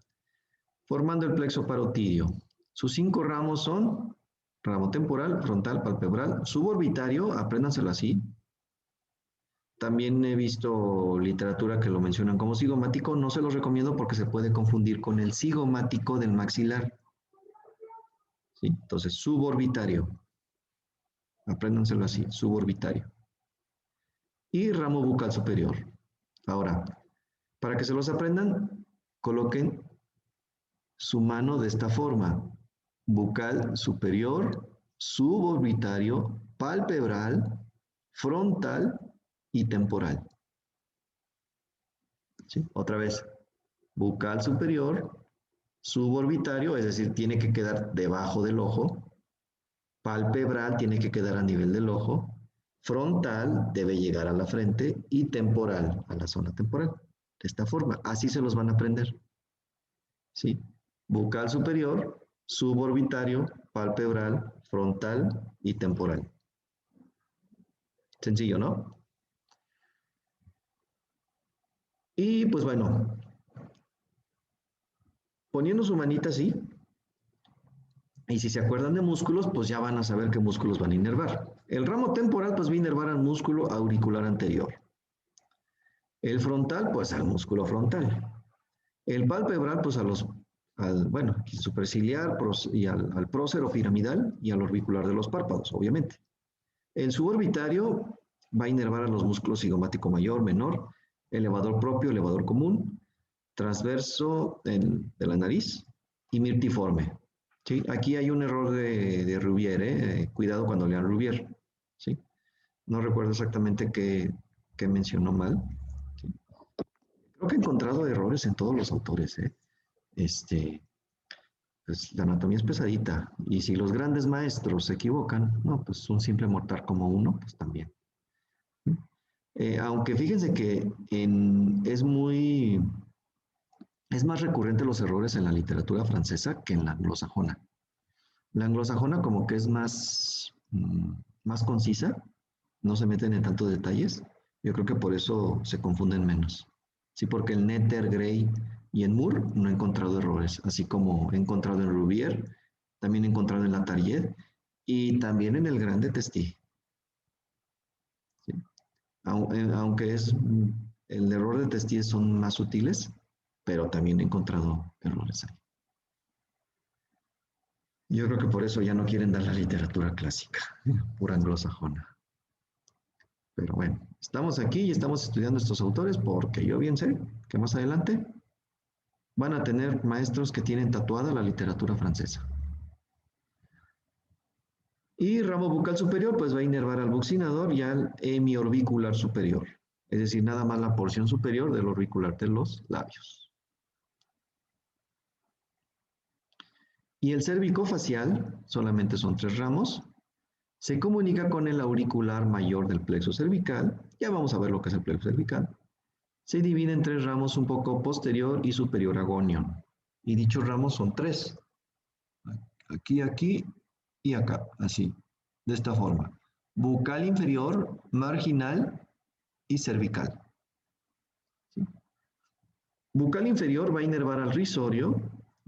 formando el plexo parotidio. Sus 5 ramos son ramo temporal, frontal, palpebral, suborbitario, apréndanselo así. También he visto literatura que lo mencionan como cigomático, no se los recomiendo porque se puede confundir con el cigomático del maxilar. ¿Sí? Entonces, suborbitario. Apréndanselo así, suborbitario. Y ramo bucal superior. Ahora, para que se los aprendan, coloquen su mano de esta forma. Bucal superior, suborbitario, palpebral, frontal y temporal. ¿Sí? Otra vez, bucal superior, suborbitario, es decir, tiene que quedar debajo del ojo, palpebral tiene que quedar a nivel del ojo, frontal debe llegar a la frente y temporal a la zona temporal. De esta forma, así se los van a aprender. ¿Sí? Bucal superior, suborbitario, palpebral, frontal y temporal. Sencillo, ¿no? Y pues bueno, poniendo su manita así, y si se acuerdan de músculos, pues ya van a saber qué músculos van a inervar. El ramo temporal pues va a inervar al músculo auricular anterior. El frontal pues al músculo frontal. El palpebral pues bueno, superciliar y al prócero piramidal y al orbicular de los párpados, obviamente. El suborbitario va a inervar a los músculos cigomático mayor, menor, elevador propio, elevador común, transverso de la nariz y mirtiforme. ¿Sí? Aquí hay un error de Rubier, cuidado cuando lean Rubier. ¿Sí? No recuerdo exactamente qué mencionó mal. ¿Sí? Creo que he encontrado errores en todos los autores. Pues la anatomía es pesadita. Y si los grandes maestros se equivocan, no, pues un simple mortal como uno, pues también. Aunque fíjense que es más recurrente los errores en la literatura francesa que en la anglosajona. La anglosajona como que es más concisa, no se meten en tantos detalles. Yo creo que por eso se confunden menos. Sí, porque en Netter, Gray y en Moore no he encontrado errores, así como he encontrado en Rouvier, también he encontrado en Latarjet y también en el Grande Testi. ¿Sí? Aunque el error de Testi son más sutiles, pero también he encontrado errores ahí. Yo creo que por eso ya no quieren dar la literatura clásica, pura anglosajona. Pero bueno, estamos aquí y estamos estudiando estos autores porque yo bien sé que más adelante van a tener maestros que tienen tatuada la literatura francesa. Y ramo bucal superior, pues va a inervar al buccinador y al hemiorbicular superior. Es decir, nada más la porción superior del orbicular de los labios. Y el cervicofacial, solamente son 3 ramos, se comunica con el auricular mayor del plexo cervical. Ya vamos a ver lo que es el plexo cervical. Se divide en 3 ramos un poco posterior y superior a gonion. Y dichos ramos son 3. Aquí, aquí y acá, así, de esta forma. Bucal inferior, marginal y cervical. ¿Sí? Bucal inferior va a inervar al risorio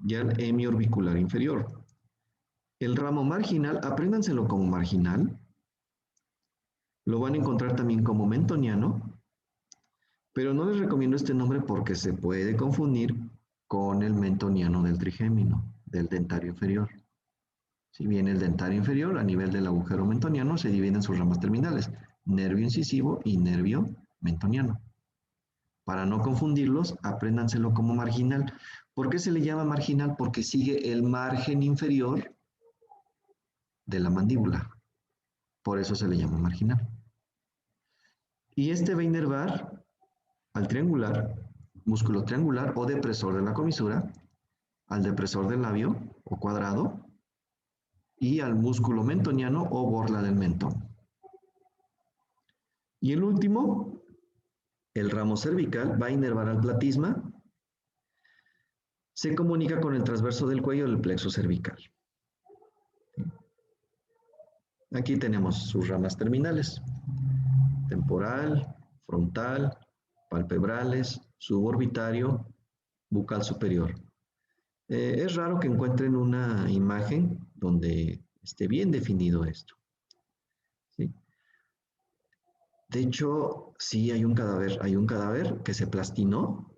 y al hemiorbicular inferior. El ramo marginal, apréndanselo como marginal, lo van a encontrar también como mentoniano, pero no les recomiendo este nombre porque se puede confundir con el mentoniano del trigémino, del dentario inferior. Si bien el dentario inferior, a nivel del agujero mentoniano, se divide en sus ramas terminales, nervio incisivo y nervio mentoniano. Para no confundirlos, apréndanselo como marginal. ¿Por qué se le llama marginal? Porque sigue el margen inferior de la mandíbula. Por eso se le llama marginal. Y este va a inervar al triangular, músculo triangular o depresor de la comisura, al depresor del labio o cuadrado y al músculo mentoniano o borla del mentón. Y el último, el ramo cervical, va a inervar al platisma, se comunica con el transverso del cuello del plexo cervical. Aquí tenemos sus ramas terminales, temporal, frontal, palpebrales, suborbitario, bucal superior. Es raro que encuentren una imagen donde esté bien definido esto. ¿Sí? De hecho, sí hay un cadáver que se plastinó,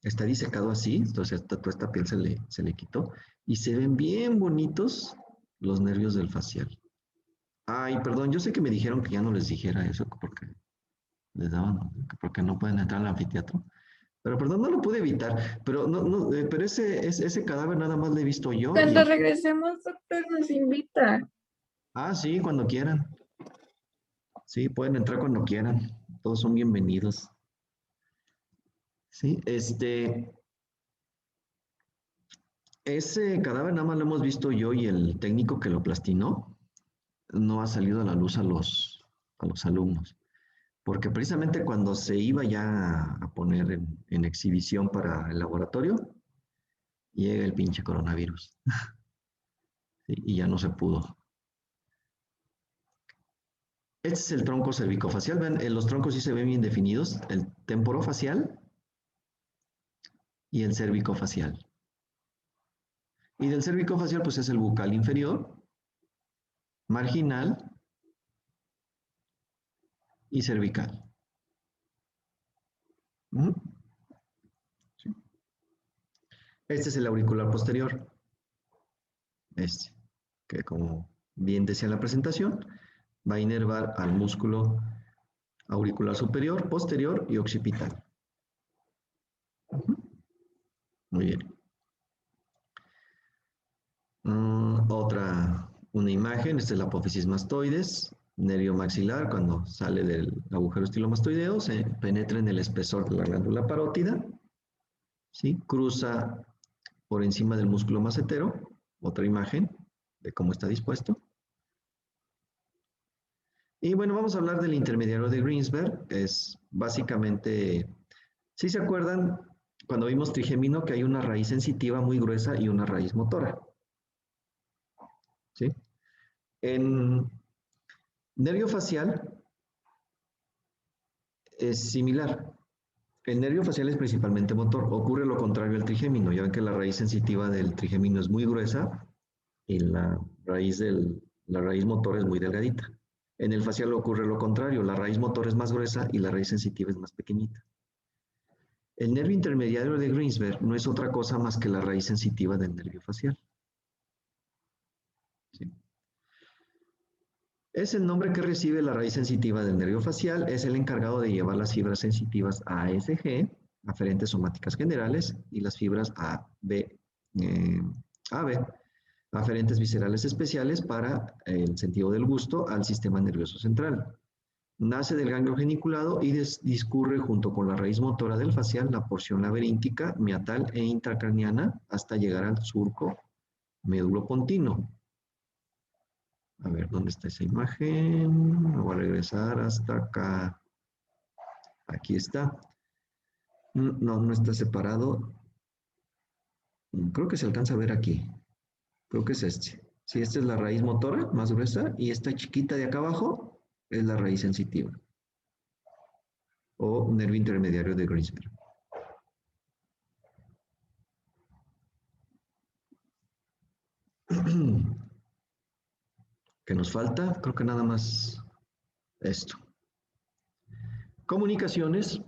está disecado así, entonces toda esta piel se le quitó y se ven bien bonitos los nervios del facial. Ay, perdón, yo sé que me dijeron que ya no les dijera eso porque les daban, porque no pueden entrar al anfiteatro. Pero perdón, no lo pude evitar. Pero pero ese cadáver nada más lo he visto yo Cuando regresemos, doctor, nos invita. Ah, sí, cuando quieran. Sí, pueden entrar cuando quieran. Todos son bienvenidos. Sí, ese cadáver nada más lo hemos visto yo y el técnico que lo plastinó no ha salido a la luz a los alumnos. Porque precisamente cuando se iba ya a poner en exhibición para el laboratorio, llega el pinche coronavirus. Sí, y ya no se pudo. Este es el tronco cervicofacial. Ven, los troncos sí se ven bien definidos. El temporofacial y el cervicofacial. Y del cervicofacial, pues es el bucal inferior, marginal y cervical. Sí. Este es el auricular posterior. Que como bien decía en la presentación, va a inervar al músculo auricular superior, posterior y occipital. Muy bien. Una imagen, esta es la apófisis mastoides, nervio maxilar, cuando sale del agujero estilomastoideo, se penetra en el espesor de la glándula parótida, ¿sí? Cruza por encima del músculo macetero, otra imagen de cómo está dispuesto. Y bueno, vamos a hablar del intermediario de Greensberg, que es básicamente, si se acuerdan, cuando vimos trigémino, que hay una raíz sensitiva muy gruesa y una raíz motora. ¿Sí? En nervio facial es similar. El nervio facial es principalmente motor. Ocurre lo contrario al trigémino, ya ven que la raíz sensitiva del trigémino es muy gruesa y la raíz motor es muy delgadita. En el facial ocurre lo contrario, la raíz motor es más gruesa y la raíz sensitiva es más pequeñita. El nervio intermediario de Greensberg no es otra cosa más que la raíz sensitiva del nervio facial. ¿Sí? Es el nombre que recibe la raíz sensitiva del nervio facial, es el encargado de llevar las fibras sensitivas ASG, aferentes somáticas generales, y las fibras AB, aferentes viscerales especiales para el sentido del gusto al sistema nervioso central. Nace del ganglio geniculado y discurre junto con la raíz motora del facial la porción laberíntica, meatal e intracraniana hasta llegar al surco médulo-pontino. A ver, ¿dónde está esa imagen? Me voy a regresar hasta acá. Aquí está. No, no está separado. Creo que se alcanza a ver aquí. Creo que es este. Sí, esta es la raíz motora más gruesa y esta chiquita de acá abajo es la raíz sensitiva o nervio intermediario de Greensberg. ¿Qué nos falta? Creo que nada más esto. Comunicaciones,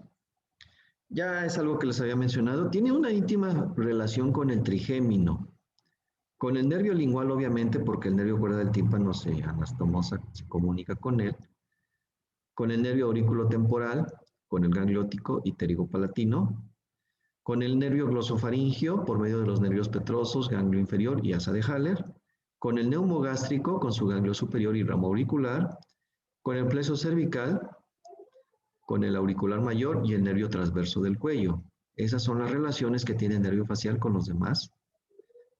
ya es algo que les había mencionado, tiene una íntima relación con el trigémino, con el nervio lingual obviamente, porque el nervio cuerda del tímpano anastomosa se comunica con él, con el nervio aurículo-temporal, con el ganglio óptico y pterigopalatino, con el nervio glosofaringio por medio de los nervios petrosos, ganglio inferior y asa de Haller, con el neumogástrico con su ganglio superior y ramo auricular, con el plexo cervical, con el auricular mayor y el nervio transverso del cuello. Esas son las relaciones que tiene el nervio facial con los demás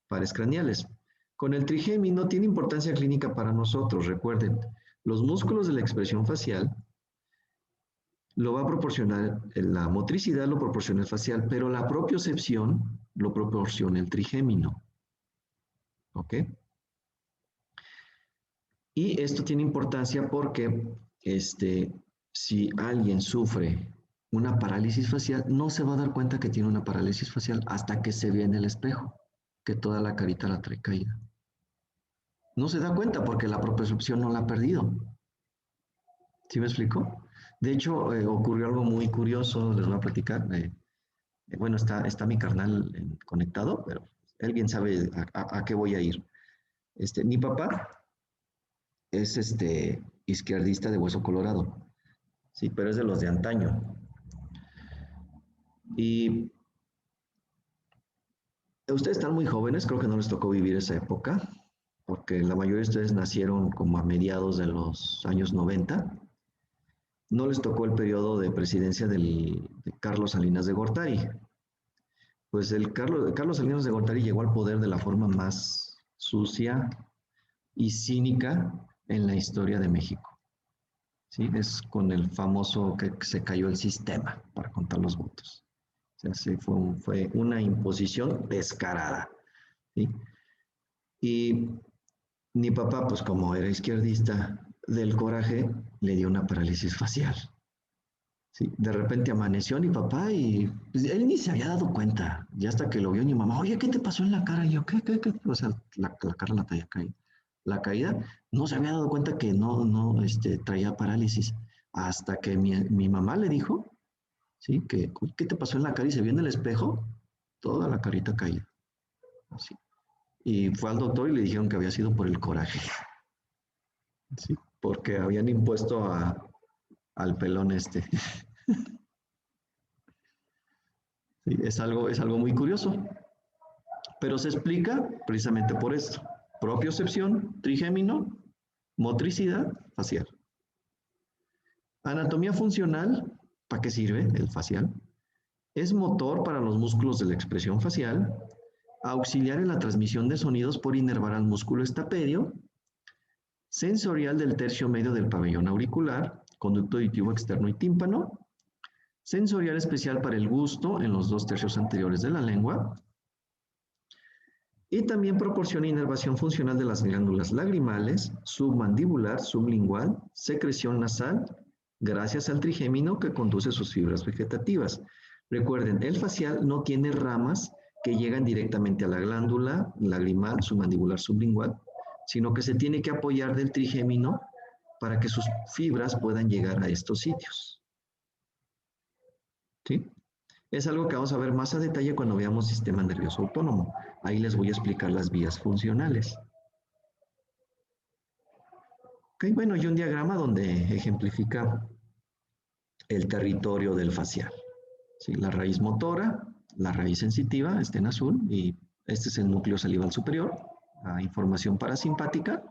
pares craneales. Con el trigémino tiene importancia clínica para nosotros. Recuerden, los músculos de la expresión facial lo va a proporcionar, la motricidad lo proporciona el facial, pero la propiocepción lo proporciona el trigémino. ¿Ok? Y esto tiene importancia porque si alguien sufre una parálisis facial, no se va a dar cuenta que tiene una parálisis facial hasta que se ve en el espejo, que toda la carita la trae caída. No se da cuenta porque la propiocepción no la ha perdido. ¿Sí me explico? De hecho, ocurrió algo muy curioso, les voy a platicar. Bueno, está mi carnal conectado, pero él bien sabe a qué voy a ir. Mi papá es izquierdista de hueso colorado, sí, pero es de los de antaño. Y ustedes están muy jóvenes, creo que no les tocó vivir esa época, porque la mayoría de ustedes nacieron como a mediados de los años 90. No les tocó el periodo de presidencia de Carlos Salinas de Gortari. Pues Carlos Salinas de Gortari llegó al poder de la forma más sucia y cínica en la historia de México. ¿Sí? Es con el famoso que se cayó el sistema para contar los votos. O sea, fue una imposición descarada. ¿Sí? Y mi papá, pues como era izquierdista, del coraje le dio una parálisis facial. Sí, de repente amaneció mi papá y pues, él ni se había dado cuenta. Ya hasta que lo vio mi mamá, oye, ¿qué te pasó en la cara? Y yo, ¿qué? O sea, la cara la traía caída. La caída, no se había dado cuenta que no traía parálisis. Hasta que mi mamá le dijo, ¿sí? ¿Qué te pasó en la cara? Y se vio en el espejo, toda la carita caída. Así. Y fue al doctor y le dijeron que había sido por el coraje. ¿Sí? Porque habían impuesto al pelón Sí, es algo muy curioso, pero se explica precisamente por esto. Propiocepción, trigémino, motricidad facial. Anatomía funcional, ¿para qué sirve el facial? Es motor para los músculos de la expresión facial, auxiliar en la transmisión de sonidos por inervar al músculo estapedio, sensorial del tercio medio del pabellón auricular, conducto auditivo externo y tímpano, sensorial especial para el gusto en los 2 tercios anteriores de la lengua, y también proporciona inervación funcional de las glándulas lagrimales, submandibular, sublingual, secreción nasal, gracias al trigémino que conduce sus fibras vegetativas. Recuerden, el facial no tiene ramas que llegan directamente a la glándula lagrimal, submandibular, sublingual, sino que se tiene que apoyar del trigémino para que sus fibras puedan llegar a estos sitios. ¿Sí? Es algo que vamos a ver más a detalle cuando veamos sistema nervioso autónomo. Ahí les voy a explicar las vías funcionales. Ok, bueno, y un diagrama donde ejemplifica el territorio del facial. ¿Sí? La raíz motora, la raíz sensitiva, está en azul, y este es el núcleo salival superior, la información parasimpática,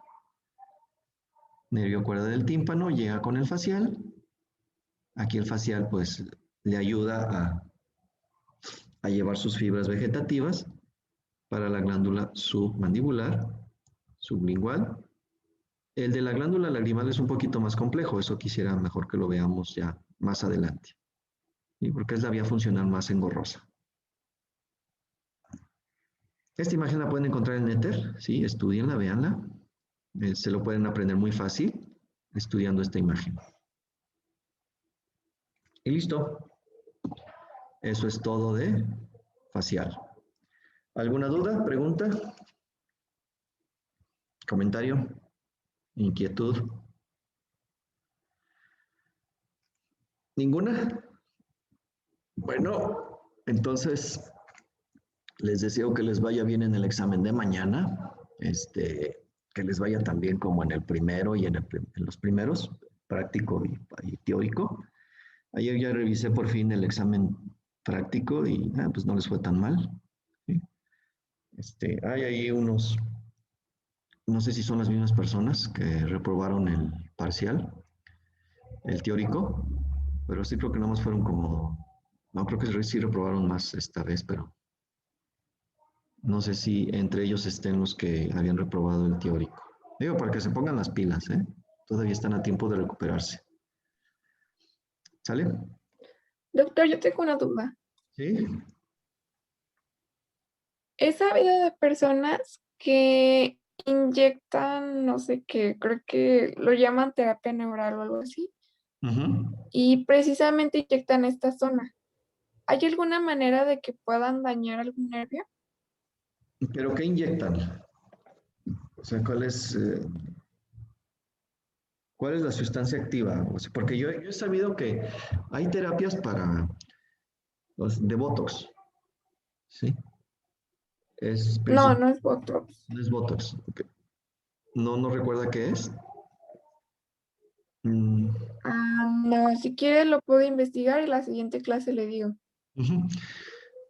nervio cuerda del tímpano, llega con el facial. Aquí el facial pues le ayuda a llevar sus fibras vegetativas para la glándula submandibular, sublingual. El de la glándula lagrimal es un poquito más complejo, eso quisiera mejor que lo veamos ya más adelante, ¿sí? Porque es la vía funcional más engorrosa. Esta imagen la pueden encontrar en Ether, ¿sí? Estudienla, véanla. Se lo pueden aprender muy fácil estudiando esta imagen. Y listo. Eso es todo de facial. ¿Alguna duda, pregunta, comentario, inquietud? ¿Ninguna? Bueno, entonces les deseo que les vaya bien en el examen de mañana, que les vaya también como en el primero y en los primeros, práctico y teórico. Ayer ya revisé por fin el examen práctico y pues no les fue tan mal, ¿sí? Hay ahí unos, no sé si son las mismas personas que reprobaron el parcial, el teórico, pero sí creo que nada más fueron como, no creo que sí reprobaron más esta vez, pero no sé si entre ellos estén los que habían reprobado el teórico. Digo, para que se pongan las pilas, ¿eh? Todavía están a tiempo de recuperarse. ¿Sale? Doctor, yo tengo una duda. Sí. He sabido de personas que inyectan, no sé qué, creo que lo llaman terapia neural o algo así, Ujú. y precisamente inyectan esta zona. ¿Hay alguna manera de que puedan dañar algún nervio? ¿Pero qué inyectan? O sea, ¿cuál es la sustancia activa? O sea, porque yo he sabido que hay terapias para los de Botox, ¿sí? Es No, principal, no es Botox. no es Botox. Ok. No recuerda qué es. Mm, No, si quiere lo puedo investigar y la siguiente clase le digo. ujú.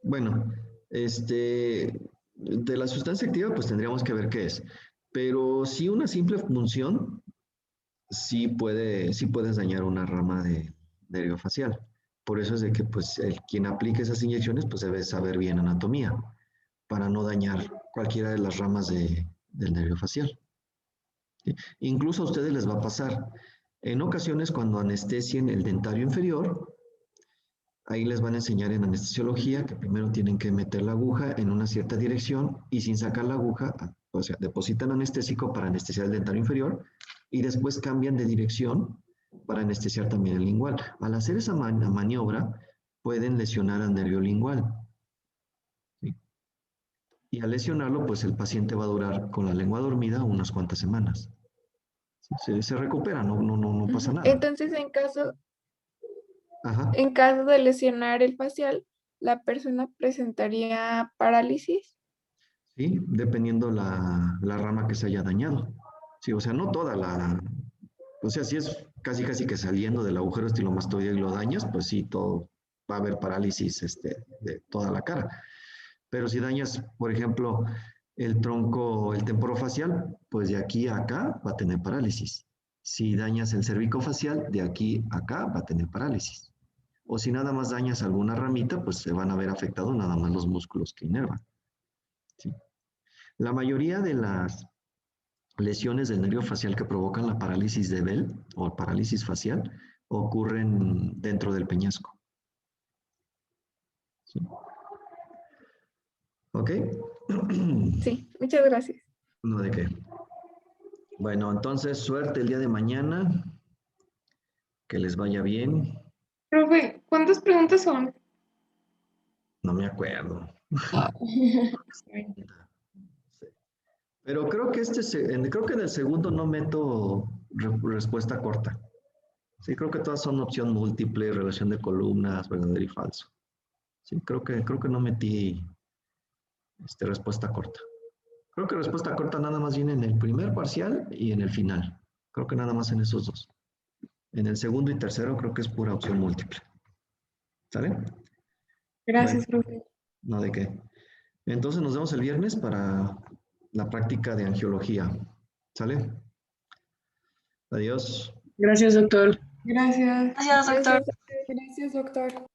Bueno, de la sustancia activa, pues tendríamos que ver qué es. Pero sí una simple función, sí puedes dañar una rama de nervio facial. Por eso es de que pues quien aplique esas inyecciones pues debe saber bien anatomía para no dañar cualquiera de las ramas del nervio facial, ¿sí? Incluso a ustedes les va a pasar. En ocasiones cuando anestesien el dentario inferior, ahí les van a enseñar en anestesiología que primero tienen que meter la aguja en una cierta dirección y sin sacar la aguja, o sea, depositan anestésico para anestesiar el dentario inferior y después cambian de dirección para anestesiar también el lingual. Al hacer esa maniobra, pueden lesionar al nervio lingual, ¿sí? Y al lesionarlo, pues el paciente va a durar con la lengua dormida unas cuantas semanas. Se recupera, no pasa Ujú. nada. Entonces, Ajá. en caso de lesionar el facial, la persona presentaría parálisis. Sí, dependiendo la rama que se haya dañado. Sí, o sea, no toda o sea, si es casi que saliendo del agujero estilomastoideo y lo dañas, pues sí, todo va a haber parálisis de toda la cara. Pero si dañas, por ejemplo, el tronco, el temporofacial, pues de aquí a acá va a tener parálisis. Si dañas el cervicofacial, de aquí a acá va a tener parálisis. O si nada más dañas alguna ramita, pues se van a ver afectados nada más los músculos que inervan, ¿sí? La mayoría de las lesiones del nervio facial que provocan la parálisis de Bell o parálisis facial ocurren dentro del peñasco, ¿sí? ¿Ok? Sí, muchas gracias. No de qué. Bueno, entonces suerte el día de mañana. Que les vaya bien. Profe, ¿cuántas preguntas son? No me acuerdo. Bueno, Sí. Pero creo que creo que en el segundo no meto respuesta corta. Sí, creo que todas son opción múltiple, relación de columnas, verdadero y falso. Sí, creo que no metí respuesta corta. Creo que respuesta corta nada más viene en el primer parcial y en el final. Creo que nada más en esos dos. En el segundo y tercero creo que es pura opción múltiple. ¿Sale? Bueno, gracias, profe. no de qué. Entonces nos vemos el viernes para la práctica de angiología. ¿Sale? Adiós. Gracias, doctor. Gracias. Gracias, doctor. Gracias, doctor.